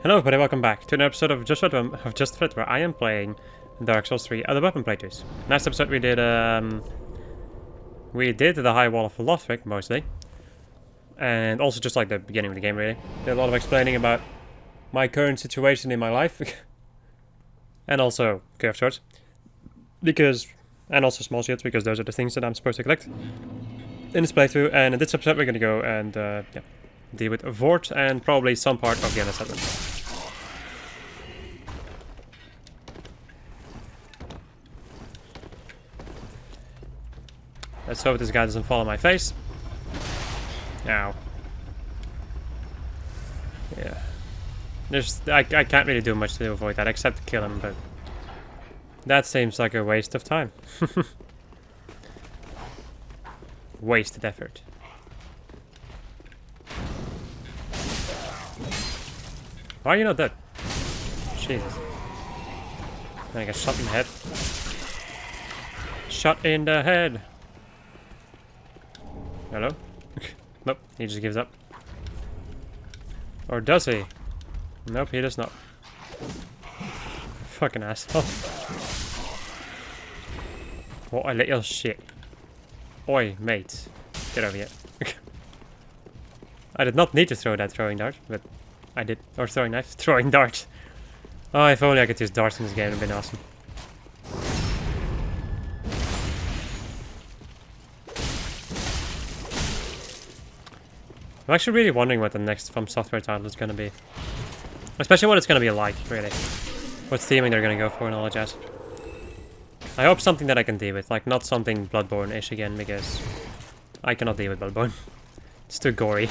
Hello everybody, welcome back to an episode of Just Fit, where I am playing Dark Souls 3 other weapon playthroughs. Last episode we did the High Wall of Lothric mostly. And also just like the beginning of the game really. Did a lot of explaining about my current situation in my life. And also curved swords. And also small shields, because those are the things that I'm supposed to collect in this playthrough. And in this episode we're gonna go and deal with Vort and probably some part of the Undead settlement. Let's hope this guy doesn't fall on my face. Ow. Yeah. I can't really do much to avoid that except kill him, but that seems like a waste of time. Wasted effort. Why are you not dead? Jesus. I get shot in the head. Shot in the head. Hello? Nope, he just gives up. Or does he? Nope, he does not. Fucking asshole. What a little shit. Oi, mate. Get over here. I did not need to throw that throwing dart, but I did. Or throwing knife. Throwing dart. Oh, if only I could use darts in this game, it would have been awesome. I'm actually really wondering what the next From Software title is going to be. Especially what it's going to be like, really. What theming they're going to go for and all that jazz. I hope something that I can deal with, like not something Bloodborne-ish again, because I cannot deal with Bloodborne. It's too gory.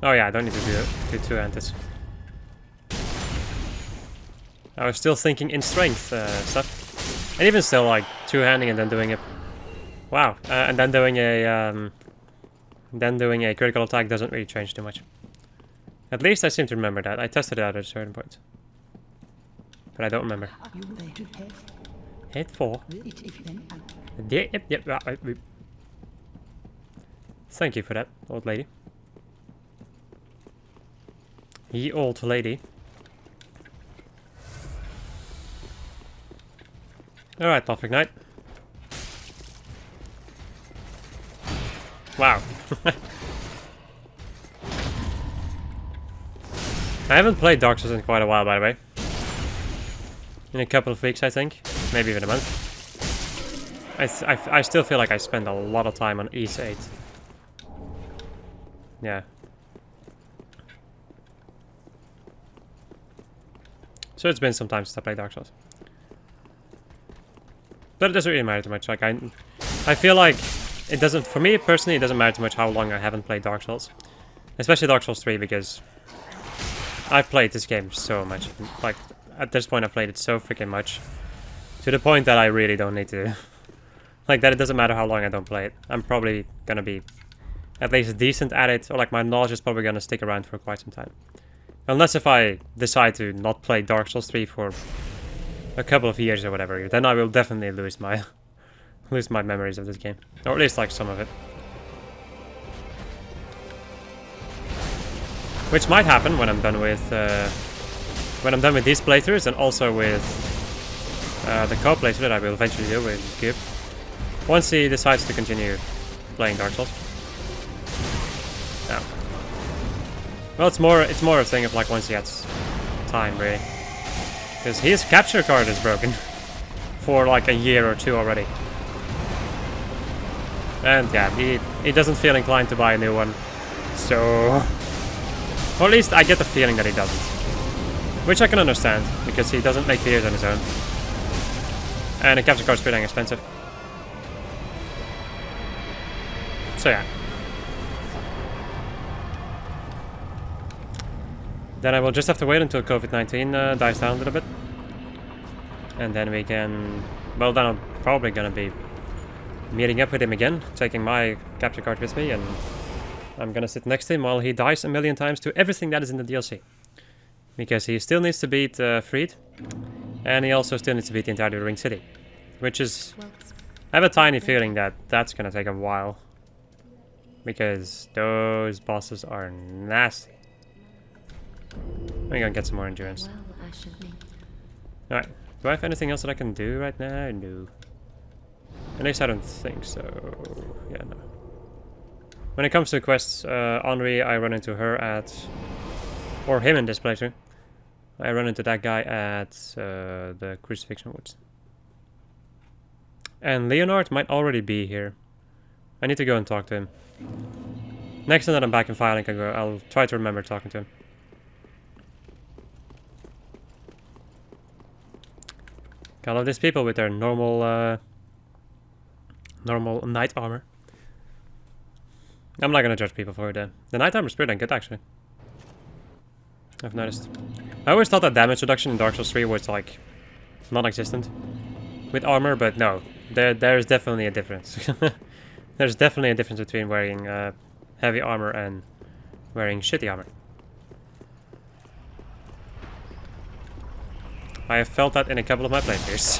Oh yeah, I don't need to do two-handed. I was still thinking in strength stuff. And even still, like, two-handing and then doing a... Wow. And then doing a... critical attack doesn't really change too much. At least I seem to remember that. I tested it out at a certain point. But I don't remember. Head 4. Yep. Thank you for that, old lady. Ye old lady. Alright, Lothric Knight. Wow. I haven't played Dark Souls in quite a while, by the way. In a couple of weeks, I think. Maybe even a month. I still feel like I spend a lot of time on East 8. Yeah. So it's been some time since I played Dark Souls. But it doesn't really matter too much. Like I feel like it doesn't, for me personally, it doesn't matter too much how long I haven't played Dark Souls. Especially Dark Souls 3, because I've played this game so much. Like, at this point I've played it so freaking much. To the point that I really don't need to. Like, that it doesn't matter how long I don't play it. I'm probably gonna be at least decent at it, or like my knowledge is probably gonna stick around for quite some time. Unless if I decide to not play Dark Souls 3 for a couple of years or whatever, then I will definitely lose my memories of this game, or at least like some of it, which might happen when I'm done with these playthroughs, and also with the co playthrough that I will eventually do with Gib once he decides to continue playing Dark Souls. Yeah. Well, it's more a thing of like once he gets time, really. Because his capture card is broken for like a year or two already. And yeah, he doesn't feel inclined to buy a new one. So... Or at least I get the feeling that he doesn't. Which I can understand, because he doesn't make videos on his own. And a capture card is pretty expensive. So yeah. Then I will just have to wait until COVID-19 dies down a little bit. And then we can... Well, then I'm probably gonna be meeting up with him again, taking my capture card with me, and I'm gonna sit next to him while he dies a million times to everything that is in the DLC. Because he still needs to beat Freed, and he also still needs to beat the entire Ring City. Which is... I have a tiny feeling that that's gonna take a while. Because those bosses are nasty. I'm gonna get some more endurance. Well, I should meet. Alright. Do I have anything else that I can do right now? No. At least I don't think so. Yeah, no. When it comes to quests, Henri, I run into her at... Or him in this playthrough. I run into that guy at the Crucifixion Woods. And Leonard might already be here. I need to go and talk to him. Next time that I'm back in Firelink, I'll try to remember talking to him. I love these people with their normal knight armor. I'm not gonna judge people for it. The knight armor is pretty good, actually. I've noticed. I always thought that damage reduction in Dark Souls 3 was like non-existent with armor, but no, there's definitely a difference. There's definitely a difference between wearing heavy armor and wearing shitty armor. I have felt that in a couple of my playthroughs.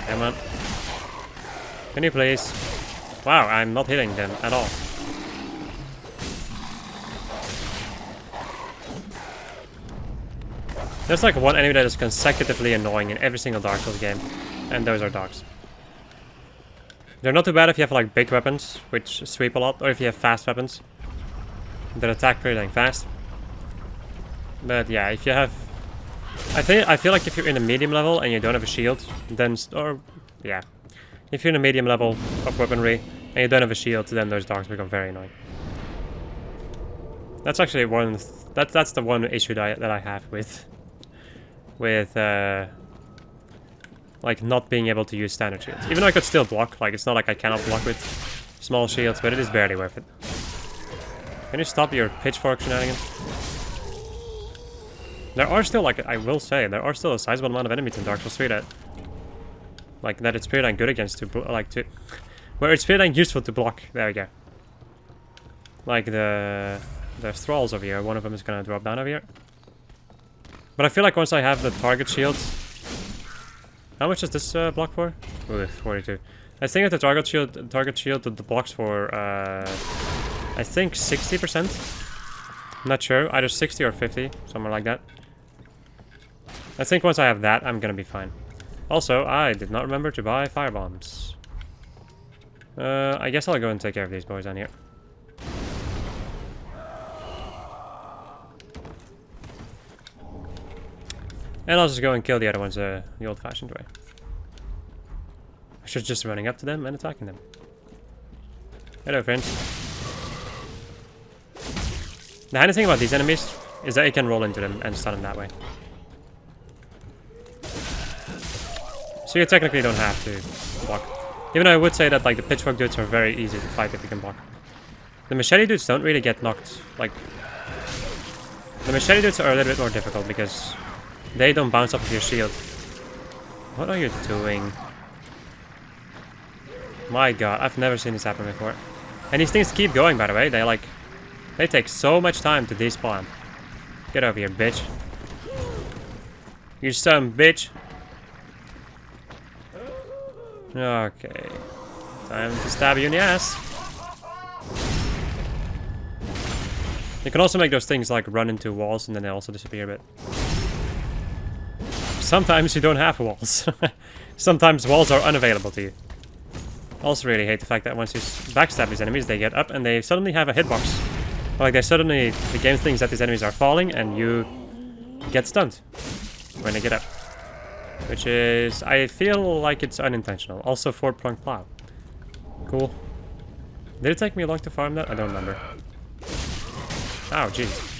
Come on. Can you please? Wow, I'm not hitting them at all. There's like one enemy that is consecutively annoying in every single Dark Souls game, and those are dogs. They're not too bad if you have like big weapons, which sweep a lot, or if you have fast weapons that attack pretty dang fast. But yeah, if you have... I feel like if you're in a medium level and you don't have a shield, then... yeah. If you're in a medium level of weaponry and you don't have a shield, then those dogs become very annoying. That's actually one... That's the one issue that I have with like not being able to use standard shields. Even though I could still block, like it's not like I cannot block with small shields, but it is barely worth it. Can you stop your pitchfork shenanigans? There are still, like, I will say, there are still a sizable amount of enemies in Dark Souls 3 that, like, that it's pretty dang good against where it's pretty dang useful to block. There we go. Like the thralls over here, one of them is gonna drop down over here. But I feel like once I have the target shield... How much is this block for? Ooh, 42. I think that the target shield the blocks for, I think 60%. I'm not sure, either 60 or 50, somewhere like that. I think once I have that, I'm gonna be fine. Also, I did not remember to buy firebombs. I guess I'll go and take care of these boys down here. And I'll just go and kill the other ones the old-fashioned way. I should just running up to them and attacking them. Hello, friends. The handy thing about these enemies is that you can roll into them and stun them that way. So you technically don't have to block. Even though I would say that like the pitchfork dudes are very easy to fight if you can block. The machete dudes don't really get knocked. Like, the machete dudes are a little bit more difficult because they don't bounce off of your shield. What are you doing? My god, I've never seen this happen before. And these things keep going, by the way. They take so much time to despawn. Get over here, bitch. You son of a bitch. Okay. Time to stab you in the ass. You can also make those things like run into walls and then they also disappear a bit. Sometimes you don't have walls. Sometimes walls are unavailable to you. Also really hate the fact that once you backstab these enemies, they get up and they suddenly have a hitbox. Like the game thinks that these enemies are falling and you get stunned when they get up. Which is, I feel like it's unintentional. Also 4-pronged plow. Cool. Did it take me long to farm that? I don't remember. Oh, jeez.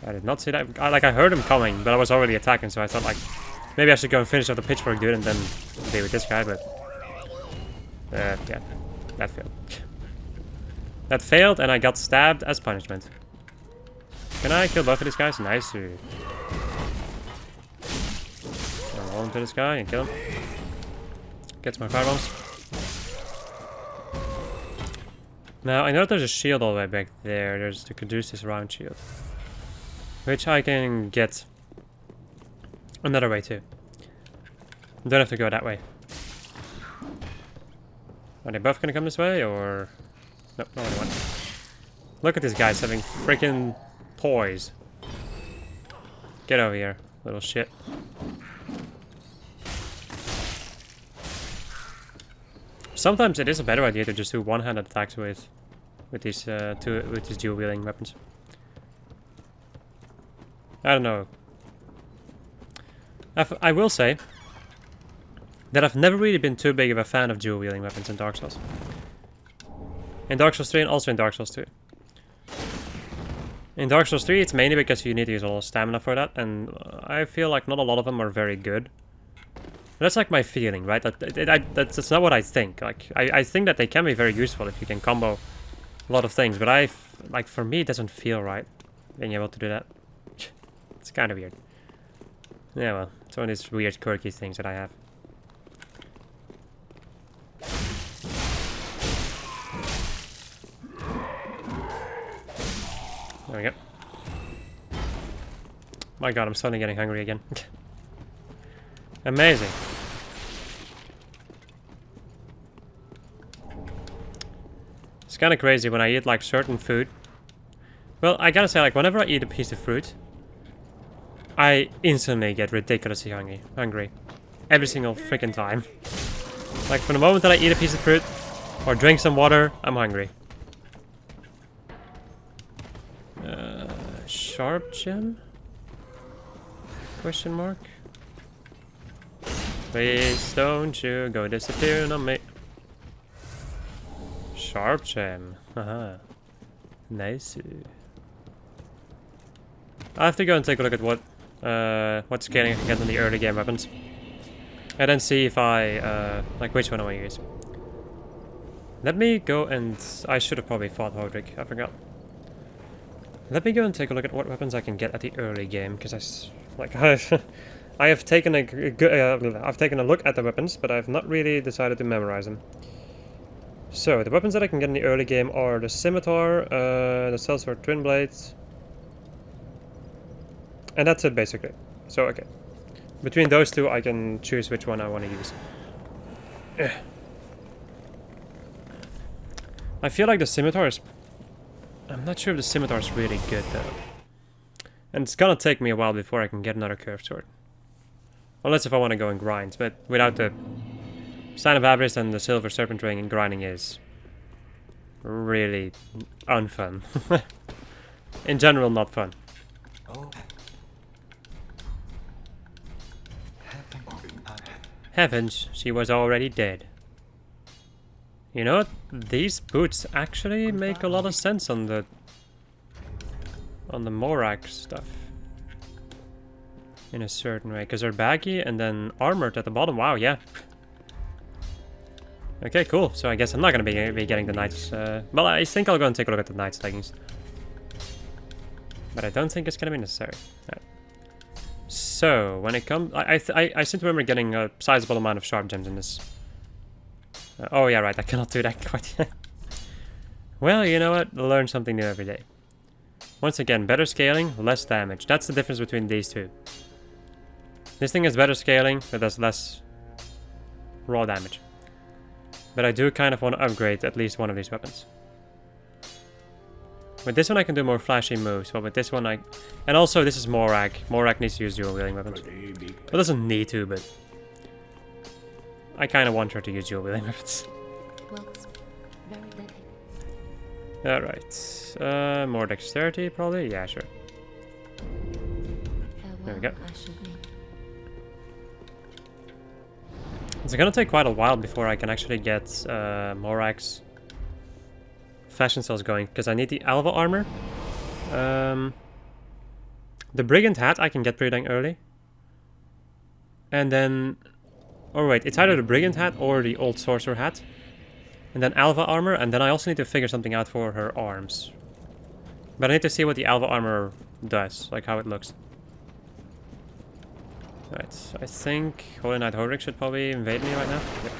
I did not see that. I heard him coming, but I was already attacking, so I thought like, maybe I should go and finish off the pitchfork dude and then deal with this guy, but... yeah, that failed. That failed, and I got stabbed as punishment. Can I kill both of these guys? Nice. Roll into this guy and kill him. Get my firebombs. Now, I know there's a shield all the way back there. There's the Caduceus round shield. Which I can get another way too. Don't have to go that way. Are they both gonna come this way, or... Nope, not only one. Look at these guys having freaking poise. Get over here, little shit. Sometimes it is a better idea to just do one-handed attacks with these dual wielding weapons. I don't know. I will say that I've never really been too big of a fan of dual wielding weapons in Dark Souls. In Dark Souls 3 and also in Dark Souls 2. In Dark Souls 3 it's mainly because you need to use a lot of stamina for that, and I feel like not a lot of them are very good. That's like my feeling, right? That's not what I think. Like, I think that they can be very useful if you can combo a lot of things, but like, for me it doesn't feel right being able to do that. It's kind of weird. Yeah, well, it's one of these weird quirky things that I have. There we go. My god, I'm suddenly getting hungry again. Amazing. It's kind of crazy when I eat like certain food. Well, I gotta say, like, whenever I eat a piece of fruit, I instantly get ridiculously hungry. Every single freaking time. Like, from the moment that I eat a piece of fruit or drink some water, I'm hungry. Sharp gem? Question mark? Please don't you go disappearing on me. Sharp gem. Haha. Nice. I have to go and take a look at what scaling I can get on the early game weapons. And then see if I, like, which one I want to use. Let me go and... I should have probably fought Hodrick, I forgot. Let me go and take a look at what weapons I can get at the early game, because I have taken I've taken a look at the weapons, but I've not really decided to memorize them. So, the weapons that I can get in the early game are the Scimitar, the Sellsword Twin Blades, and that's it basically. So, okay. Between those two I can choose which one I want to use. I feel like the Scimitar is... I'm not sure if the Scimitar is really good though. And it's gonna take me a while before I can get another curved sword. Unless if I want to go and grind, but without the Sign of Avarice and the Silver Serpent Ring, and grinding is really unfun. In general, not fun. Oh. Heavens, she was already dead. You know what? These boots actually make a lot of sense on the Morak stuff. In a certain way, because they're baggy and then armored at the bottom. Wow, yeah. Okay, cool. So I guess I'm not going to be getting the Knight's... well, I think I'll go and take a look at the Knight's leggings. But I don't think it's going to be necessary. Right. So, when it comes... I seem to remember getting a sizable amount of sharp gems in this. Oh yeah, right, I cannot do that quite yet. Well, you know what? Learn something new every day. Once again, better scaling, less damage. That's the difference between these two. This thing has better scaling, but does less raw damage. But I do kind of want to upgrade at least one of these weapons. With this one I can do more flashy moves, but with this one I... And also, this is Morak. Morak needs to use dual wielding weapons. Well, doesn't need to, but... I kind of want her to use dual wielding weapons. Alright. More dexterity, probably? Yeah, sure. There we go. It's gonna take quite a while before I can actually get Morak's fashion cells going, because I need the Alva armor. The Brigand hat I can get pretty dang early. And then... Oh wait, it's either the Brigand hat or the Old Sorcerer hat. And then Alva armor, and then I also need to figure something out for her arms. But I need to see what the Alva armor does, like how it looks. Right, I think Holy Knight Hodrick should probably invade me right now. Yep.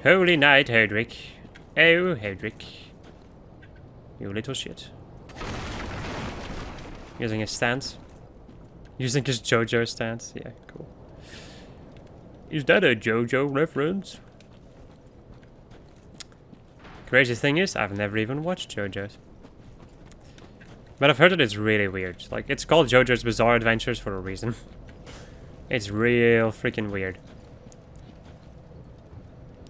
Holy Knight Hodrick. Oh, Hodrick. You little shit. Using his stance. Using his JoJo stance. Yeah, cool. Is that a JoJo reference? Crazy thing is, I've never even watched JoJo's. But I've heard that it's really weird. Like, it's called JoJo's Bizarre Adventures for a reason. It's real freaking weird.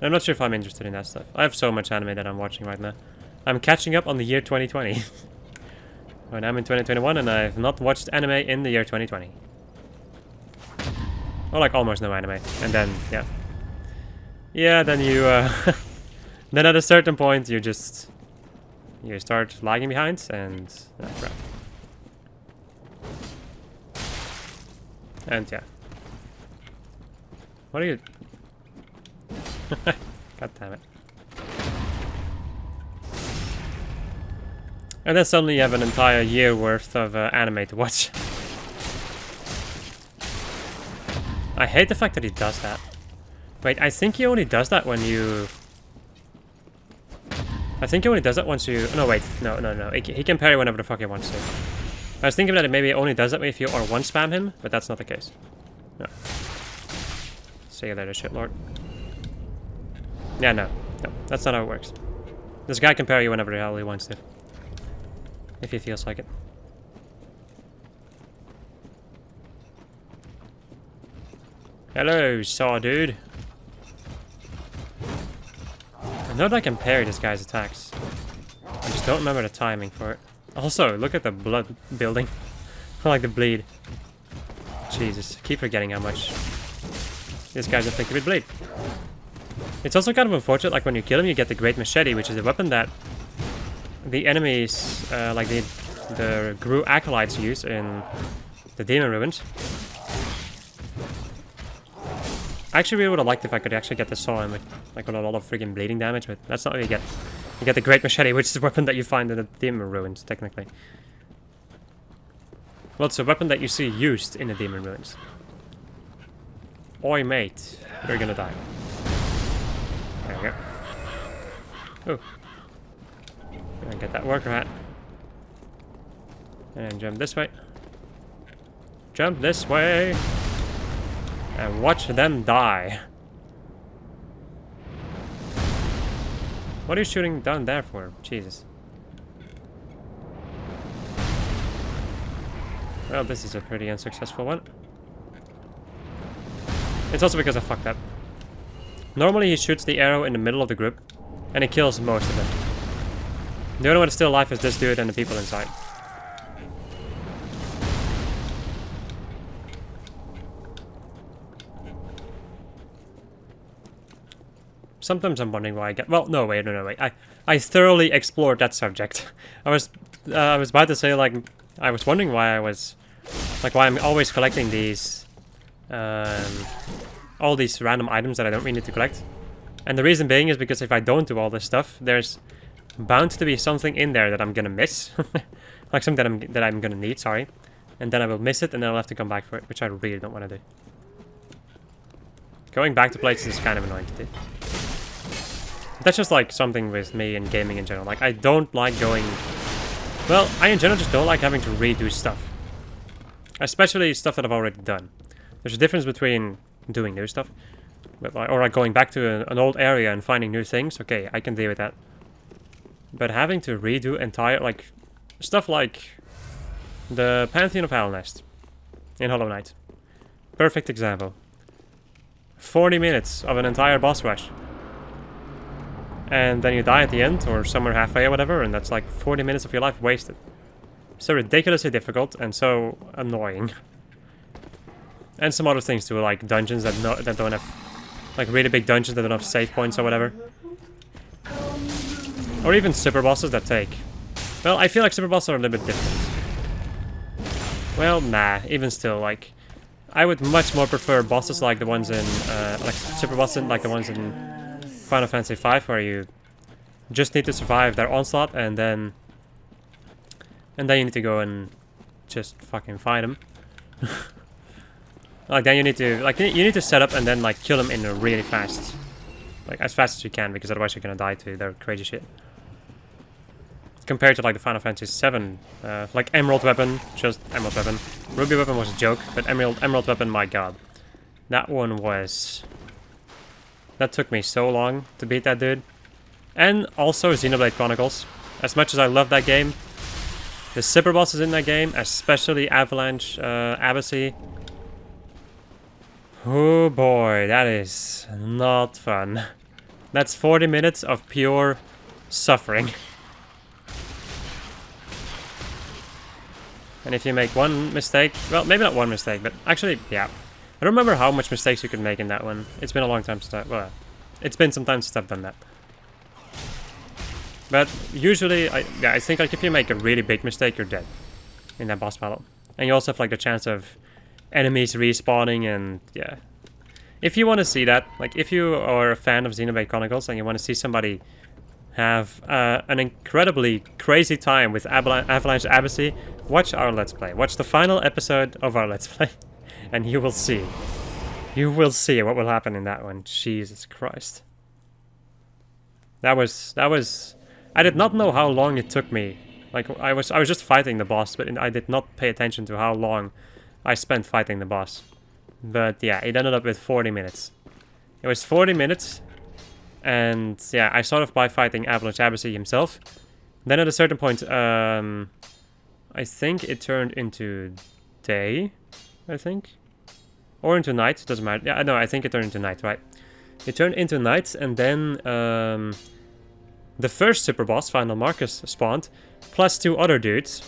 I'm not sure if I'm interested in that stuff. I have so much anime that I'm watching right now. I'm catching up on the year 2020. When I'm in 2021 and I've not watched anime in the year 2020. Or like almost no anime. And then, yeah. Yeah, then you, then at a certain point you just... You start lagging behind and... crap. And yeah. What are you... God damn it. And then suddenly you have an entire year worth of anime to watch. I hate the fact that he does that. Wait, I think he only does that when you... I think he only does that once you... No, wait. No. He can parry whenever the fuck he wants to. I was thinking that it maybe only does that if you R1 spam him, but that's not the case. No. See you later, shitlord. Yeah, no. No, that's not how it works. This guy can parry you whenever the hell he wants to. If he feels like it. Hello, saw dude. I know that I can parry this guy's attacks. I just don't remember the timing for it. Also, look at the blood building. I like the bleed. Jesus, I keep forgetting how much this guy's afflicted with bleed. It's also kind of unfortunate, like when you kill him you get the Great Machete, which is a weapon that the enemies, like the Gru Acolytes use in the Demon Ruins. I actually really would have liked if I could actually get the saw in with like a lot of freaking bleeding damage, but that's not what you get. You get the Great Machete, which is a weapon that you find in the Demon Ruins, technically. Well, it's a weapon that you see used in the Demon Ruins. Oi, mate. You're gonna die. There we go. Oh. Gonna get that worker hat. And jump this way. Jump this way. And watch them die. What are you shooting down there for? Jesus. Well, this is a pretty unsuccessful one. It's also because I fucked up. Normally he shoots the arrow in the middle of the group, and he kills most of them. The only one that's still alive is this dude and the people inside. Sometimes I'm wondering why I get... Well, no, wait. I thoroughly explored that subject. I was about to say, like, I was wondering why I was... Like, why I'm always collecting these... all these random items that I don't really need to collect. And the reason being is because if I don't do all this stuff, there's bound to be something in there that I'm gonna miss. Like something that I'm gonna need, sorry. And then I will miss it, and then I'll have to come back for it, which I really don't want to do. Going back to places is kind of annoying to do. That's just like something with me and gaming in general. Like, I don't like going... Well, I in general just don't like having to redo stuff. Especially stuff that I've already done. There's a difference between doing new stuff, but like, or like going back to an old area and finding new things. Okay, I can deal with that. But having to redo entire, like, stuff like the Pantheon of Halnest in Hollow Knight. Perfect example. 40 minutes of an entire boss rush. And then you die at the end, or somewhere halfway or whatever, and that's like 40 minutes of your life wasted. So ridiculously difficult, and so annoying. And some other things too, like dungeons that don't have... Like really big dungeons that don't have save points or whatever. Or even super bosses that take... Well, I feel like super bosses are a little bit different. Well, nah, even still, like... I would much more prefer bosses like the ones in... like super bosses like the ones in Final Fantasy V, where you just need to survive their onslaught, and then you need to go and just fucking fight them. Like, then you need to, like, you need to set up and then, like, kill them in a really fast, like, as fast as you can, because otherwise you're gonna die to their crazy shit. Compared to, like, the Final Fantasy VII, like, Emerald Weapon, just Emerald Weapon. Ruby Weapon was a joke, but Emerald Weapon, my god. That one was... That took me so long to beat that dude. And also Xenoblade Chronicles. As much as I love that game, The super bosses in that game, especially Avalanche Abacy. Oh boy, that is not fun. That's 40 minutes of pure suffering. And if you make one mistake, well, maybe not one mistake, but actually, yeah. I don't remember how much mistakes you could make in that one. It's been a long time since well, it's been some time since I've done that. But usually, I think like if you make a really big mistake, you're dead in that boss battle. And you also have like the chance of enemies respawning and yeah. If you want to see that, like if you are a fan of Xenoblade Chronicles and you want to see somebody have an incredibly crazy time with Avalanche Abacy, watch our Let's Play. Watch the final episode of our Let's Play and you will see. You will see what will happen in that one. Jesus Christ. That was I did not know how long it took me. Like I was just fighting the boss, but I did not pay attention to how long I spent fighting the boss. But yeah, it ended up with 40 minutes. It was 40 minutes, and yeah, I started by fighting Avalanche Abacy himself. Then at a certain point, I think it turned into day, I think. Or into night, doesn't matter. Yeah, no, I think it turned into night, right. It turned into night, and then the first super boss, Final Marcus, spawned, plus 2 other dudes.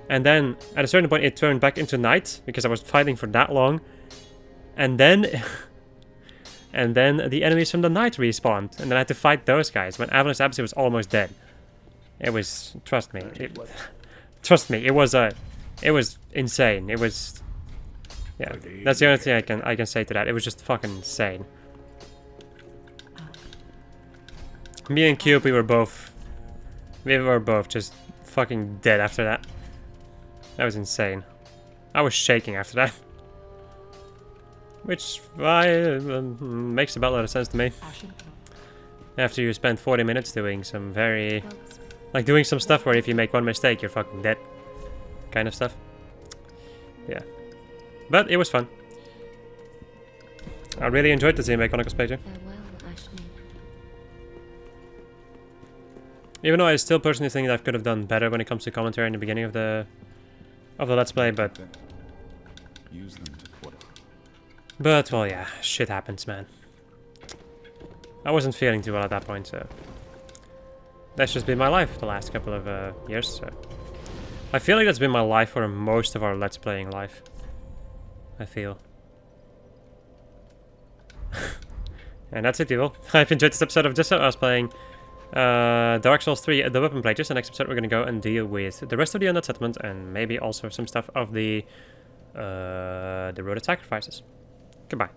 And then, at a certain point, it turned back into night, because I was fighting for that long. And then... and then the enemies from the night respawned, and then I had to fight those guys, when Avalanche Abacy was almost dead. It was... trust me. Trust me, it was insane. It was... yeah, that's the only thing I can say to that. It was just fucking insane. Me and Cube, we were both just fucking dead after that. That was insane. I was shaking after that. Which makes about a lot of sense to me. After you spend 40 minutes doing some very... like doing some stuff where if you make one mistake, you're fucking dead. Kind of stuff. Yeah. But it was fun. I really enjoyed the Xenoblade Chronicles playthrough. Even though I still personally think that I could have done better when it comes to commentary in the beginning of the Let's Play, but... but, well, yeah, shit happens, man. I wasn't feeling too well at that point, so... that's just been my life the last couple of years, so... I feel like that's been my life for most of our Let's Playing life. I feel. And that's it, people. I've enjoyed this episode of Just Us playing Dark Souls 3, the weapon playthrough. The next episode we're going to go and deal with the rest of the Undead settlement and maybe also some stuff of the Road of Sacrifices. Goodbye.